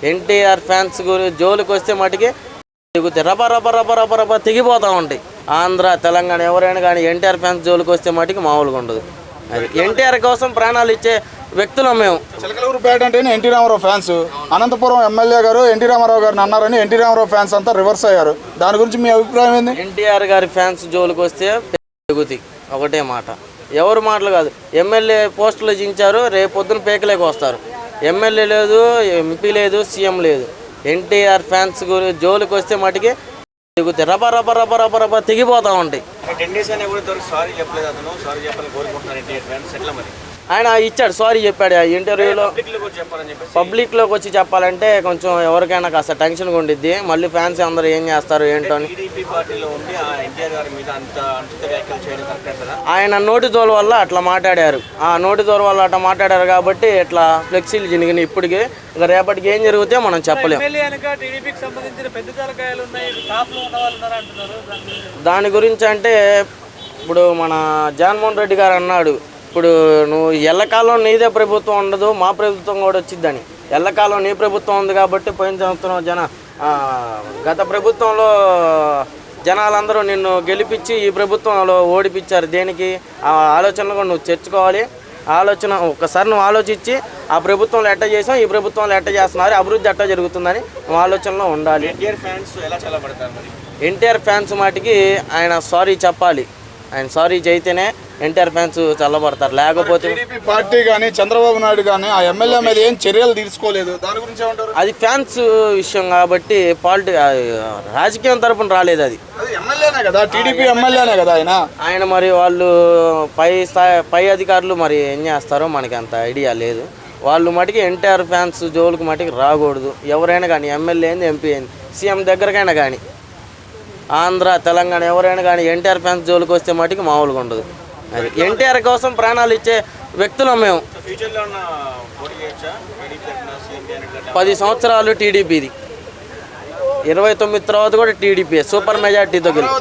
NTR fans జోలికి వస్తే మటుకి దిగుతాయి, రబ్బ రబ్బ రబ్బ రబ్బ రబ్బ తెగిపోతూ ఉంటాయి. ఆంధ్ర తెలంగాణ ఎవరైనా కానీ ఎన్టీఆర్ ఫ్యాన్స్ జోలికి వస్తే మటుకి మామూలుగా ఉండదు. అది ఎన్టీఆర్ కోసం ప్రాణాలు ఇచ్చే వ్యక్తులం మేము. చిలకలూరుపేట అంటేనే ఎన్టీ రామారావు ఫ్యాన్స్. అనంతపురం ఎమ్మెల్యే గారు ఎన్టీ రామారావు గారిని అన్నారని ఎన్టీ రామారావు ఫ్యాన్స్ అంతా రివర్స్ అయ్యారు. దాని గురించి మీ అభిప్రాయం ఏంది? ఎన్టీఆర్ గారి ఫ్యాన్స్ జోలికి వస్తే దిగుతాయి, ఒకటే మాట, ఎవరు మాటలు కాదు. ఎమ్మెల్యే పోస్టులు జించారు, రేపు పొద్దున పేకలేక వస్తారు. ఎమ్మెల్యే లేదు, ఎంపీ లేదు, సీఎం లేదు. ఎన్టీఆర్ ఫ్యాన్స్ జోలికి వస్తే మటుకి దిగుతాయి, రబ్బ రబ్బ రబ్బ రబ్బ రబ్బ తెగిపోతూ ఉంటాయి. ఆయన ఇచ్చాడు, సారీ చెప్పాడు ఇంటర్వ్యూలో. పబ్లిక్లోకి వచ్చి చెప్పాలంటే కొంచెం ఎవరికైనా కాస్త టెన్షన్గా ఉండిద్ది. మళ్ళీ ఫ్యాన్స్ అందరూ ఏం చేస్తారు ఏంటో అని. ఆయన నోటి దోల వల్ల అట్లా మాట్లాడారు. ఆ నోటి దోల వల్ల అట్లా మాట్లాడారు కాబట్టి ఇట్లా ఫ్లెక్సీలు జినిగినాయి. ఇప్పటికి ఇంకా రేపటికి ఏం జరిగితే మనం చెప్పలేము. దాని గురించి అంటే ఇప్పుడు మన జగన్మోహన్ రెడ్డి గారు అన్నాడు, ఇప్పుడు నువ్వు ఎల్లకాలం నీదే ప్రభుత్వం ఉండదు, మా ప్రభుత్వం కూడా వచ్చిద్దని. ఎల్లకాలం నీ ప్రభుత్వం ఉంది కాబట్టి పోయిన సంవత్సరం గత ప్రభుత్వంలో జనాలందరూ నిన్ను గెలిపించి ఈ ప్రభుత్వంలో ఓడిపించారు. దేనికి? ఆ ఆలోచనలు కూడా నువ్వు తెచ్చుకోవాలి. ఆలోచన ఒక్కసారి నువ్వు ఆలోచించి ఆ ప్రభుత్వంలో ఎట్ట చేసాం, ఈ ప్రభుత్వంలో ఎట్ట చేస్తున్నారు, అభివృద్ధి ఎట్ట జరుగుతుందని నువ్వు ఆలోచనలో ఉండాలి. ఎన్టీఆర్ ఫ్యాన్స్ మాటికి ఆయన సారీ చెప్పాలి. ఆయన సారీ చేస్తేనే ఎన్టీఆర్ ఫ్యాన్స్ చల్లబడతారు. లేకపోతే పార్టీ కానీ చంద్రబాబు నాయుడు కానీ ఆ ఎమ్మెల్యే మీద ఏం చర్యలు తీసుకోలేదు. దాని గురించి ఏమంటారు? అది ఫ్యాన్స్ విషయం కాబట్టి రాజకీయం తరపున రాలేదు. అది ఎమ్మెల్యేనే కదా, టీడీపీ ఎమ్మెల్యేనే కదా ఆయన. మరి వాళ్ళు పై అధికారులు మరి ఏం చేస్తారో మనకి అంత ఐడియా లేదు. వాళ్ళు మటుకి ఎన్టీఆర్ ఫ్యాన్స్ జోలికి మటుకి రాకూడదు. ఎవరైనా కానీ ఎమ్మెల్యే అయింది, ఎంపీ అయింది, సీఎం దగ్గరకైనా కానీ, ఆంధ్ర తెలంగాణ ఎవరైనా కానీ ఎన్టీఆర్ ఫ్యాన్స్ జోలికి వస్తే మటుకి మామూలుగా ఉండదు. అది ఎన్టీఆర్ కోసం ప్రాణాలు ఇచ్చే వ్యక్తులం మేము. 10 సంవత్సరాలు టీడీపీది, 29 తర్వాత కూడా టీడీపీ సూపర్ మెజార్టీతో గెలిచి